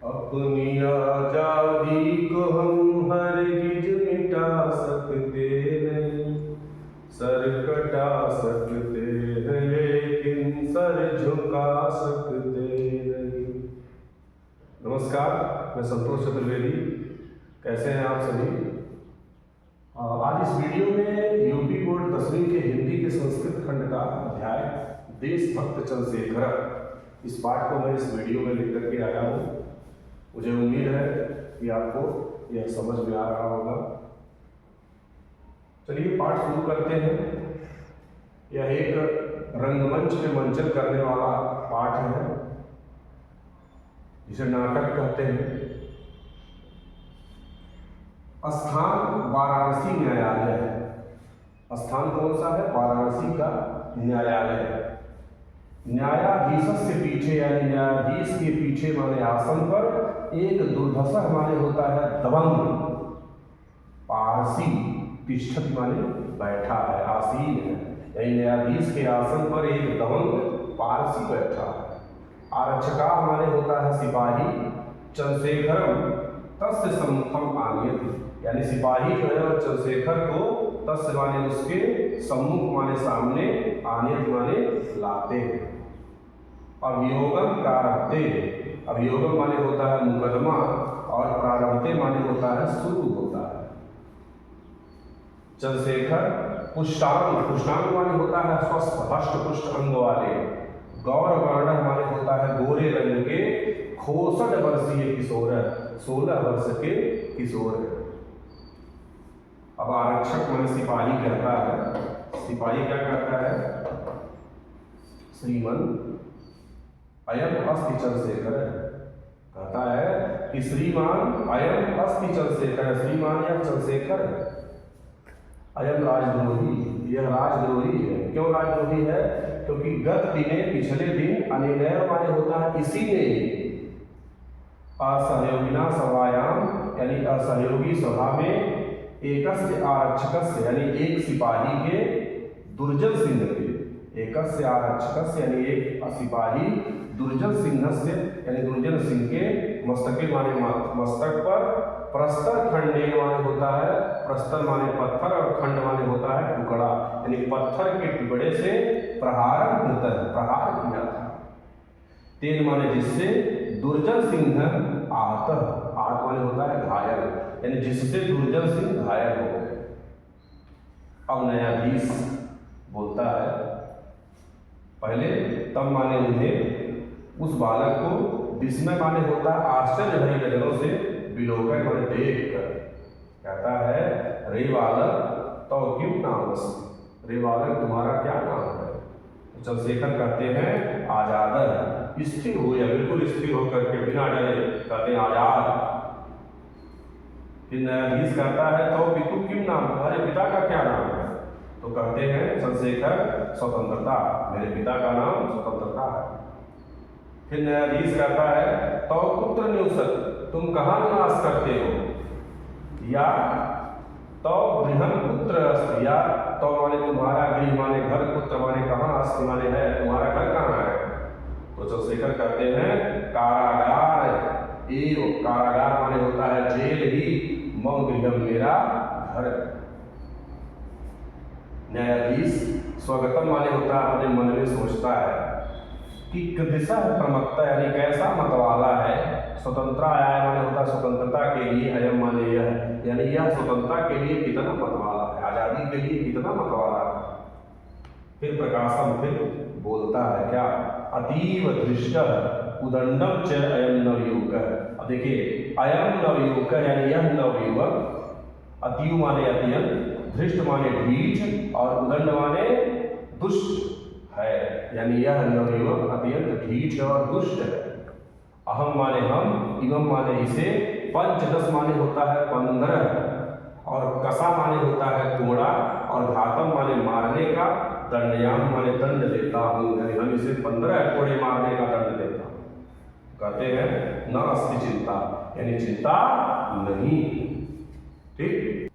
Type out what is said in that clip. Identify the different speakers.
Speaker 1: अपनी आजादी को हम हरगिज मिटा सकते नहीं, सर कटा सकते हैं लेकिन सर झुका सकते नहीं। नमस्कार, मैं संतोष चतुर्वेदी। कैसे हैं आप सभी? आज इस वीडियो में यूपी बोर्ड 10वीं के हिंदी के संस्कृत खंड का अध्याय देशभक्त चंद्रशेखर, इस पाठ को मैं इस वीडियो में लेकर के आया हूँ। मुझे उम्मीद है कि आपको यह समझ में आ रहा होगा। चलिए पाठ शुरू करते हैं। यह एक रंगमंच में मंचन करने वाला पाठ है, जिसे नाटक कहते हैं। स्थान वाराणसी न्यायालय है। स्थान कौन सा है? वाराणसी का न्यायालय है। न्यायाधीश से पीछे यानी न्यायाधीश के पीछे माने आसन पर एक दुर्धसा माने होता है दबंग। पारसी तिष्ठत माने बैठा है, आसीन है, यानी न्यायाधीश के आसन पर एक दबंग पारसी बैठा है। आरक्षका माने होता है सिपाही। चंद्रशेखरम तस्य सम्मुखम आनीयत, यानी सिपाही जो है और चंद्रशेखर को तस्य माने उसके सम्मुख माने सामने, आनीयत माने लाते हैं। अभियोगम प्रारब्धे, अभियोगम माने होता है मुकदमा और प्रारब्धे माने होता है शुरू होता है। चंद्रशेखर पुष्टांग, पुष्टांग माने होता है स्वस्थ हष्ट पुष्ट अंग वाले। गौर वर्ण माने होता है गोरे रंग के। 64 वर्षीय किशोर, 16 वर्ष के किशोर है। अब आरक्षक माने सिपाही कहता है, सिपाही क्या कहता है? श्रीमन अयम अस्ति चंद्रशेखर, कहता है कि श्रीमान अयम अस्ति चंद्रशेखर, श्रीमान यह चंद्रशेखर है। अयम राजद्रोही, यह राजद्रोही है। क्यों राजद्रोही है? क्योंकि गत दिने, पिछले दिन, अनिलय माने होता है इसी ने, असहयोगिना सभायाम यानी असहयोगी सभा में, एकस्य आरक्षकस्य यानी एक सिपाही के, दुर्जन सिंह के, एकस्य आरक्षकस्य यानी एक सिपाही, दुर्जन सिंह से यानी दुर्जन सिंह के मस्तके माने मस्तक पर, प्रस्तर खंडेन माने होता है, प्रस्तर माने पत्थर और खंड माने होता है टुकड़ा, यानी पत्थर के टुकड़े से प्रहार किया था। तेन माने जिससे, दुर्जन सिंह आहत, आहत माने होता है घायल, यानी जिससे दुर्जन सिंह घायल हो गए। अब न्यायाधीश बोलता है, पहले तब माने उन्हें, उस बालक को, विस्मय माने होता है आश्चर्य भरी नजरों से, विलोकन माने देख कर, कहता है रे बालक तो क्यों नाम अस्ति, रे बालक तुम्हारा क्या नाम है? तो चंद्रशेखर कहते हैं आजाद, स्थिर हो या बिल्कुल स्थिर होकर के बिना डरे कहते हैं आजाद। फिर न्यायाधीश कहता है तो पितु क्यों नाम, तुम्हारे पिता का क्या नाम है? तो कहते हैं चंद्रशेखर स्वतंत्रता, मेरे पिता का नाम स्वतंत्रता है। फिर न्यायाधीश कहता है तो पुत्र निवसत, तुम कहाँ निवास करते हो? या तो गृहम पुत्र अस्ति, या तो माने तुम्हारा, गृह माने घर, पुत्र माने कहाँ, अस्ति माने है, तुम्हारा घर कहाँ है? तो चंद्रशेखर कहते हैं कारागार एवं, कारागार माने होता है जेल ही, मम गृहम मेरा घर। न्यायाधीश स्वगतम माने होता है अपने मन में सोचता है कि कीदृशः प्रमत्ता यानी कैसा मतवाला है। स्वतंत्र आय माने होता है स्वतंत्रता के लिए, अयम माने यह, यानी यह स्वतंत्रता के लिए कितना मतवाला है, आजादी के लिए कितना मतवाला है। फिर प्रकाशम फिर बोलता है क्या? अतीव धृष्ट उदंडम च अयम नवयुवक। अब देखिए अयम नवयुवक यानी यह नवयुवक, अतीव माने अत्यंत, धृष्ट माने ढीठ और उदंड माने दुष्ट है, यानी यह नवयुवक अत्यंत ढीठ और दुष्ट है। अहम माने हम, इवम माने इसे, पंचदश माने होता है 15 और कसा माने होता है कोड़ा और घातम माने मारने का, दंडयाम माने दंड देता हूँ, यानी हम इसे 15 कोड़े मारने का दंड देता हूँ। कहते हैं न अस्ति चिंता, यानी चिंता नहीं। ठीक।